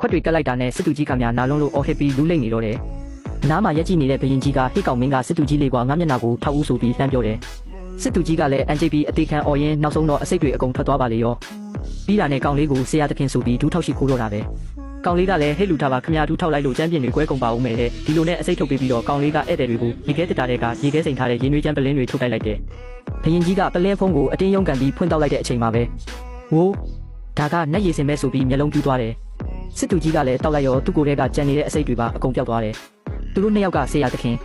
ခွက်တွေကက်လိုက်တာနဲ့စစ်သူကြီးကများနာလုံးလို့အော်ဟစ်ပြီးလူးလိမ့်နေတော့တယ်။နားမှာရက်ကြည့်နေတဲ့ဘရင်ကြီးကဟိကောင်မင်းကစစ်သူကြီးလေးကငါမျက်နှာကိုထောက်ဦးဆိုပြီးလှမ်းပြောတယ်။စစ်သူကြီးကလည်းအန်ဂျီပီအသေးခံအော်ရင်နောက်ဆုံးတော့အစိတ်တွေအကုန်ထွက်သွားပါလေရော။ပြီးတာနဲ့ကောင်လေးကိုဆရာသခင်ဆိုပြီးဒူးထောက်ရှိခိုးတော့တာပဲ။ကောင်လေးကလည်းဟဲ့လူထားပါခင်ဗျာဒူးထောက်လိုက်လို့ကျမ်းပြင်တွေကွဲကုန်ပါဦးမယ်တဲ့ဒီလိုနဲ့အစိတ်ထုတ်ပေးပြီးတော့ကောင်လေးကဧည့်သည်တွေကိုရေခဲတက်တာတွေကရေခဲစိန်ထားတဲ့ရေနွေးချမ်းပလင်းတွေထုတ်တိုက်လိုက်တယ်။ဘရင်ကြီးကပလင်းဖုံးကိုအတင်းယုံကန်ပြီးဖွင့်တောက်လိုက်တဲ့အချိန်မှာပဲဝိုးဒါကနတ်ရည်စင်ပဲဆိုပြီးမျက်လုံးပြူးသွားတယ်။စစ်သူကြီးကလည်းတောက်လိုက်ရောသူ့ကိုယ်ထဲကကြံနေတဲ့အစိတ်တွေပါအကုန်ပြောက်သွားတယ်။သူတို့နှစ်ယောက်ကဆရာသခ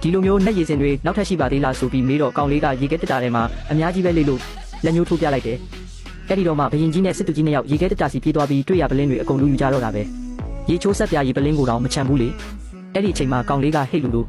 င်ဒီလိုမျိုးနတ်ရည်စင်တွေနောက်ထပ်ရှိပါသေးလားဆိုပြီးမေးတော့ကောင်လေးကရေခဲတက်တာထဲမှာအများကြီးပဲလေလို့လက်ညှိုးထိုးပြလိုက်တယ်။အဲ့ဒီတော့မှဘရင်ကြီးနဲ့စစ်သူကြီးနှစ်ယောက်ရေခဲတက်တာစီပြေးသွားပြီးတွေ့ရပလင်းတွေအကုန်လူယူကြတော့တာပဲ။ရေချိုးဆက်ပြားရေပလင်းကိုတော့မချမ်းဘူးလေ။အဲ့ဒီအချိန်မှာကောင်လေးကဟိတ်လူလို့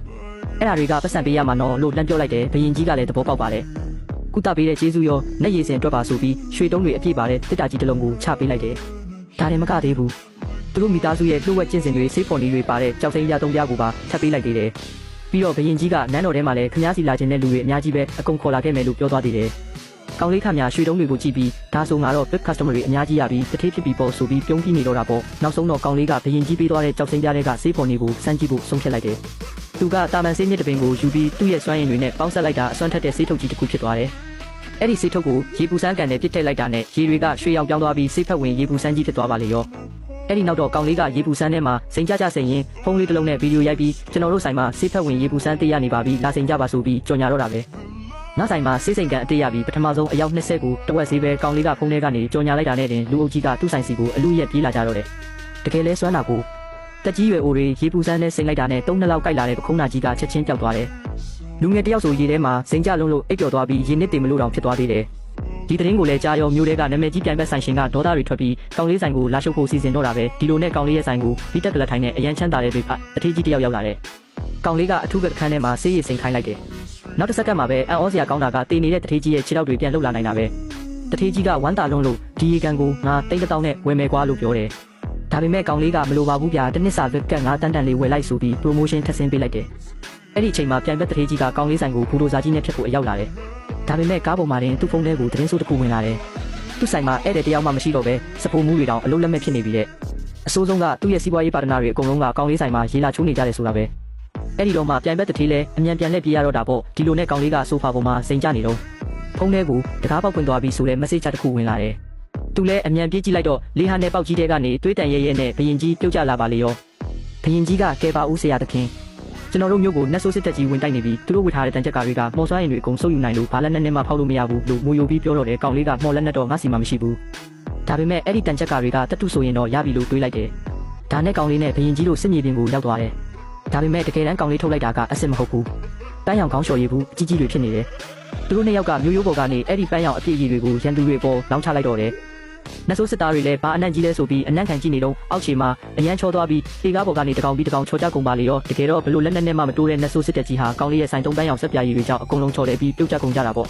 အဲ့ဒါတွေကပတ်စံပေးရမှာနော်လို့လှမ်းပြောလိုက်တယ်ဘရင်ကြီးကလည်းသဘောပေါက်ပါတယ်။ကုသပေးတဲ့ကျေးဇူးရောနတ်ရည်စင်အတွက်ပါဆိုပြီးရွှေတုံးတွေအပြည့်ပါတဲ့တစ်တာကြီးတစ်လုံးကိုချပေးလိုက်တယ်။ဒါလည်းမကသေးဘူး။သူတို့မိသားစုရဲ့လှုပ်ဝက်ကျင့်စဉ်တွေစေးဖော်နည်းတွေပါတဲ့ကြောက်စိမ်းရသုံးပြားကိုပါထပ်ပေးလိုက်သေးတယ်။ပြီးတော့ဘရင်ကြီးကနန်းတော်ထဲမှာလည်းခမားစီလာခြင်းတဲ့လူတွေအများကြီးပဲအကုန်ခေါ်လာခဲ့မယ်လို့ပြောသွားသေးတယ်။ကောင်လေးခမားရွှေတုံးတွေကိုကြည့်ပြီးဒါဆိုငါတော့ big customer တွေအများကြီးရပြီးတထေးဖြစ်ပြီးပေါ့ဆိုပြီးပြုံးပြီးနေတော့တာပေါ့။နောက်ဆုံးတော့ကောင်လေးကဘရင်ကြီးပေးသွားတဲ့ကြောက်စိမ်းပြားတွေကစေးဖော်နည်းကိုစမ်းကြည့်ဖို့ဆုံးဖြတ်လိုက်တယ်။သူကတာမန်စေးမြစ်တပင်ကိုယူပြီးသူ့ရဲ့စွမ်းရည်တွေနဲ့ပေါင်းဆက်လိုက်တာအစွမ်းထက်တဲ့စေးထုတ်ကြီးတစ်ခုဖြစ်သွားတယ်။အဲ့ဒီစေးထုတ်ကိုရေပူစမ်းကန်နဲ့ပြစ်ထည့်လိုက်တာနဲ့ရေတွေကရွှေရောင်ပြောင်းသွားပြီးစေးဖက်ဝင်ရေပူစမ်းကြီးဖြစ်သွားပါလေရော။အဲ့ဒီနောက်တော့ကောင်လေးကရေပူစမ်းထဲမှာစိန်ကြစိန်ရင်ဖုန်းလေးတစ်လုံးနဲ့ဗီဒီယိုရိုက်ပြီးကျွန်တော်တို့ဆိုင်မှာစေးဖက်ဝင်ရေပူစမ်းတေးရနေပါပြီလာစိန်ကြပါဆိုပြီးကြော်ညာတော့တာပဲ။နောက်ဆိုင်မှာစေးစိန်ကန်အတေးရပြီးပထမဆုံးအယောက်20ကိုတဝက်ဈေးပဲကောင်လေးကဖုန်းထဲကနေကြော်ညာလိုက်တာနဲ့တင်လူအုပ်ကြီးကသူ့ဆိုင်စီကိုအလူရက်ပြေးလာကြတော့တယ်။တကယ်လဲစွမ်းတာကိုတက်ကြီးရွယ်အိုတွေရေပူစမ်းနဲ့စိန်လိုက်တာနဲ့3နှစ်လောက်ကြိုက်လာတဲ့ပခုံးနာကြီးကချက်ချင်းပျောက်သွားတယ်။လူငယ်တယောက်ဆိုရေထဲမှာစိန်ကြလုံးလို့အိပ်ပျော်သွားပြီးရေနစ်တင်မလို့တောင်ဖြစ်သွားသေးတယ်။ဒီသတင်းကိုလည်းကြားရောမျိုးတွေကနာမည်ကြီးပြန်ဘက်ဆိုင်ရှင်ကဒေါသတွေထွက်ပြီးကောင်လေးဆိုင်ကိုလာရှုပ်ဖို့စီစဉ်တော့တာပဲဒီလိုနဲ့ကောင်လေးရဲ့ဆိုင်ကိုပြီးတက်ကလထိုင်နဲ့အရန်ချမ်းသာတဲ့တွေအထေးကြီးတယောက်ရောက်လာတယ်။ကောင်လေးကအထူးကခန်းထဲမှာဆေးရည်စိန်ခိုင်းလိုက်တယ်။နောက်တစ်စက္ကန့်မှာပဲအန်ဩစရာကောင်းတာကတေနေတဲ့တထေးကြီးရဲ့ခြေထောက်တွေပြန်လှုပ်လာနိုင်တာပဲ။တထေးကြီးကဝမ်းသာလုံးလို့ဒီရေကန်ကိုငါတိတ်တောင်းနဲ့ဝယ်မယ်ကွာလို့ပြောတယ်။ဒါပေမဲ့ကောင်လေးကမလိုပါဘူးဗျာတစ်နှစ်စာကငါတန်တန်လေးဝယ်လိုက်ဆိုပြီး promotion ထပ်ဆင်းပေးလိုက်တယ်။အဲ့ဒီအချိန်မှာပြန်ဘက်တထေးကြီးကကောင်လေးဆိုင်ကိုဘူဒိုဇာကြီးနဲ့ဖြတ်ဖို့အရောက်လာတယ်။ဒါပေမဲ့ကားပေါ်မှာတင်သူ့ဖုန်းထဲကိုသတင်းဆိုးတစ်ခုဝင်လာတယ်။သူ့ဆိုင်မှာဧည့်သည်တယောက်မှမရှိတော့ပဲစပိုမှုတွေတောင်အလုံးလက်မဲ့ဖြစ်နေပြီတဲ့အဆိုးဆုံးကသူ့ရဲ့စီးပွားရေးပါတနာတွေအကုန်လုံးကကောင်လေးဆိုင်မှာရေလာချိုးနေကြတယ်ဆိုတာပဲအဲ့ဒီတော့မှပြန်ဘက်တထေးလဲအမြန်ပြန်လှည့်ပြေးရတော့တာပေါ့ဒီလိုနဲ့ကောင်လေးကဆိုဖာပေါ်မှာစိန်ကြနေတော့ဖုန်းထဲကိုတကားပေါက်ပွင့်သွားပြီးဆိုတဲ့ message တစ်ခုဝင်လာတယ်သူလဲအမြန်ပြေးကြည့်လိုက်တော့လေးဟာနဲ့ပေါက်ကြီးတဲကနေတွေးတန်ရဲရဲနဲ့ဘရင်ကြီးပြုတ်ကျလာပါလေရောဘရင်ကြီးကကဲပါဦးဆရာသခင်ကျွန်တော်တို့မျိုးကိုနတ်ဆိုးစစ်တပ်ကြီးဝင်တိုက်နေပြီးသူတို့ဝစ်ထားတဲ့တန်ချက်ကတွေကမော်စွားရင်တွေအကုန်ဆုပ်ယူနိုင်လို့ဘာလက်နဲ့မှဖောက်လို့မရဘူးလို့ငိုယိုပြီးပြောတော့တယ်ကောင်လေးကမော်လက်နဲ့တော့ငါစီမှာမရှိဘူးဒါပေမဲ့အဲ့ဒီတန်ချက်ကတွေကတတုဆိုရင်တော့ရပြီလို့တွေးလိုက်တယ်ဒါနဲ့ကောင်လေးနဲ့ဘရင်ကြီးတို့စစ်မြေပြင်ကိုရောက်သွားတယ်ဒါပေမဲ့တကယ်တမ်းကောင်လေးထုတ်လိုက်တာကအစ်စ်မဟုတ်ဘူးပန်းရောင်ခေါင်းလျှော်ရည်ဘူးအကြီးကြီးတွေဖြစ်နေတယ်သူတို့နှစ်ယောက်ကမျိုးရိုးပေါ်ကနေအဲ့ဒီပန်းရောင်အပြည့်ကြီးတွေကိုရန်သူတွေပေါ်လောင်းချလိုက်တော့တယ်နတ်ဆိုးစစ်သားတွေလည်းဘာအနံ့ကြီးလဲဆိုပြီးအနံ့ခံကြည့်နေတော့အောက်ခြေမှာအရန်ချောသွားပြီးလေကားပေါ်ကနေတကောင်ပြီးတကောင်ချောကြကုန်ပါလေရောတကယ်တော့ဘလို့လက်နဲ့မှမတိုးတဲ့နတ်ဆိုးစစ်တပ်ကြီးဟာကောင်လေးရဲ့ဆိုင်သုံးပန်းရောင်ဆက်ပြားရည်တွေကြောင့်အကုန်လုံးချော်တယ်ပြီးပြုတ်ကျကုန်ကြတာပေါ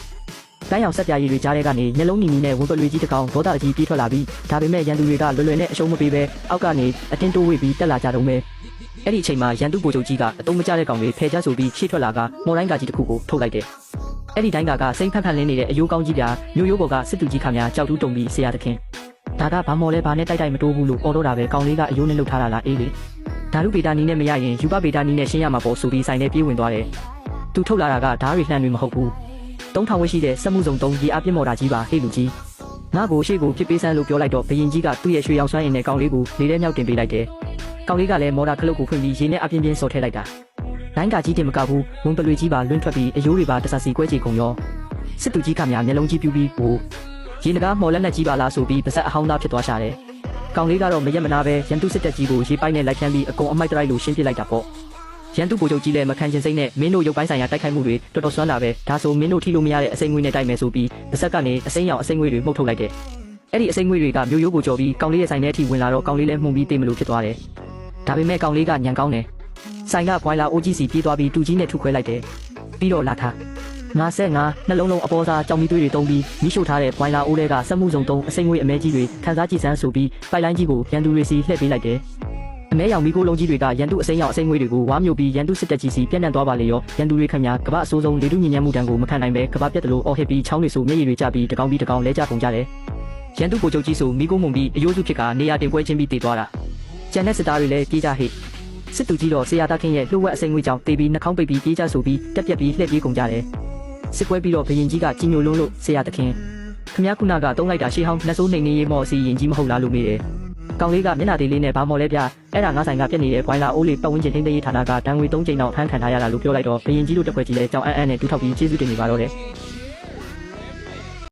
့ပန်းရောင်ဆက်ပြားရည်တွေကြားထဲကနေမျက်လုံးနီနီနဲ့ဝန်ပလွေကြီးတကောင်ဒေါသအကြီးပြေးထွက်လာပြီးဒါပေမဲ့ရန်သူတွေကလွယ်လွယ်နဲ့အရှုံးမပေးပဲအောက်ကနေအတင်းတိုးဝေးပြီးတက်လာကြတော့မယ်အဲ့ဒီအချိန်မှာရန်သူဗိုလ်ချုပ်ကြီးကအတုံးမကျတဲ့ကောင်တွေဖယ်ချဆိုပြီးရှေ့ထွက်လာကမော်တိုင်းကကြီးတစ်ခုကိုထုတ်လိုက်တယ်အဲ့ဒီတိုင်းကစိမ့်ဖက်ဖက်လင်းနေတဲ့အယိုးကောင်းကြီးပြမျိုးရိုးပေါ်ကစစ်သူကြီးခမများကြောက်တူးတုံပြီးဆရာသခင်ဒါကဘာမော်လဲဘာနဲ့တိုက်မတိုးဘူးလို့အော်တော့တာပဲကောင်လေးကအယိုးနဲ့လှုပ်ထားတာလားအေးလေဓာတုဗေဒနီးနဲ့မရရင်ယူပဗေဒနီးနဲ့ရှင်းရမှာပေါ့ဆိုပြီးဆိုင်ထဲပြေးဝင်သွားတယ်သူထုတ်လာတာကဓာတ်တွေလှမ်းတွေမဟုတ်ဘူး3000ဝက်ရှိတဲ့စက်မှုစုံ3ရေအပြစ်မော်တာကြီးပါဟေ့လူကြီးငါ့ကိုရှေ့ကိုဖြစ်ပေးစမ်းလို့ပြောလိုက်တော့ဘရင်ကြီးကသူ့ရဲ့ရွှေရောင်စွမ်းရည်နဲ့ကောင်လေးကိုလေထဲမြောက်တင်ပေးလိုက်တယ်ကောင်လေးကလည်းမော်တာခလုတ်ကိုဖွင့်ပြီးရေနဲ့အပြင်းပြင်းဆော်ထည့်လိုက်တာလိုင်းကကြီးတင်မကဘူးဝန်ပလွေကြီးပါလွင့်ထွက်ပြီးအယိုးတွေပါတဆစီကွဲချေကုန်ရောစစ်သူကြီးခမများမျက်လုံးကြီးပြူပြီးဟိုရေနဂါမော်လက်နဲ့ကြီးပါလားဆိုပြီးပါဇက်အဟောင်းသားဖြစ်သွားရှာတယ်ကောင်လေးကတော့မရက်မနာပဲရန်သူစစ်တပ်ကြီးကိုရေပိုက်နဲ့လိုက်ခန်းပြီးအကုန်အမိုက်တရိုက်လိုရှင်းပြလိုက်တာပေါ့ရန်သူဗိုလ်ချုပ်ကြီးလည်းမခံချင်စိတ်နဲ့မင်းတို့ရုပ်ပိုင်းဆိုင်ရာတိုက်ခိုက်မှုတွေတော်တော်စွမ်းလာပဲဒါဆိုမင်းတို့ထိလို့မရတဲ့အစိမ့်ငွေနဲ့တိုက်မယ်ဆိုပြီးပါဇက်ကနေအစိမ့်ရောင်အစိမ့်ငွေတွေမှုတ်ထုတ်လိုက်တယ်အဲ့ဒီအစိမ့်ငွေတွေကမျိုးရိုးကိုကြော်ပြီးကောင်လေးရဲ့ဆိုင်ထဲအထိဝင်လာတော့ကောင်လေးလည်းမှုန်ပြီးတေးမလို့ဖြစ်သွားတယ်ဒါပေမဲ့ကောင်လေးကညံကောင်းတယ်ဆိုင်ကဘွိုင်လာအိုကြီးစီပြေးသွားပြီးတူကြီးနဲ့ထုခွဲလိုက်တယ်ပြီးတော့လာထား55နှလုံးလုံးအပေါ်စားကြောင်မီသွေးတွေတုံးပြီးမိရှို့ထားတဲ့ဘွိုင်လာအိုးတွေကစက်မှုစုံ3အစိမ့်ငွေအမဲကြီးတွေခန်းစားကြည့်စမ်းဆိုပြီးပိုက်လိုင်းကြီးကိုရန်သူတွေစီလှည့်ပေးလိုက်တယ်အမဲရောင်မီကိုလုံးကြီးတွေကရန်သူအစိမ့်ရောင်အစိမ့်ငွေတွေကိုဝါမျိုးပြီးရန်သူစစ်တပ်ကြီးစီပြန့်နှံ့သွားပါလေရောရန်သူတွေခမညာကပအဆိုးဆုံးလေတုညဉ့်ညံ့မှုတန်းကိုမခံနိုင်ပဲကပပြက်တလို့အော်ဟစ်ပြီးချောင်းတွေဆိုမျက်ရည်တွေကျပြီးတကောင်ပြီးတကောင်လဲကျကုန်ကြတယ်ရန်သူဗိုလ်ချုပ်ကြီးဆိုမိကိုမုံပြီးအယိုးစုဖြစ်ကနေရာတင်ပွဲချင်းပြီးတည်သွားတာ ကျန်တဲ့စစ်သားတွေလည်းပြေးကြဟိစစ်သူကြီးတော်ဆရာသားခင်းရဲ့လှုပ်ဝက်အစိမ်းငွေကြောင့်တေးပြီးနှာခေါင်းပိတ်ပြီးပြေးကြဆိုပြီးတက်ပြက်ပြီးလှည့်ပြေးကုန်ကြတယ်စစ်ပွဲပြီးတော့ဘရင်ကြီးကကြီးညိုလုံးလို့ဆရာသခင်ခမရခုနကတုံးလိုက်တာရှေးဟောင်းနှဆိုးနေနေရေးမော်စီရင်ကြီးမဟုတ်လားလို့မေးတယ်ကောင်လေးကမျက်နှာသေးလေးနဲ့ဘာမော်လဲပြအဲ့ဒါငါဆိုင်ကပြက်နေတဲ့ဘွိုင်းလာအိုးလေးပတ်ဝန်းကျင်ထိန်းသိမ်းရေးဌာနကတန်ငွေ3ချိန်လောက်ဖမ်းခံထားရတာလို့ပြောလိုက်တော့ဘရင်ကြီးတို့တက်ခွဲကြီးလဲကြောင်အန်းနဲ့ဒူးထောက်ပြီးကျေးဇူးတင်နေပါတော့တယ်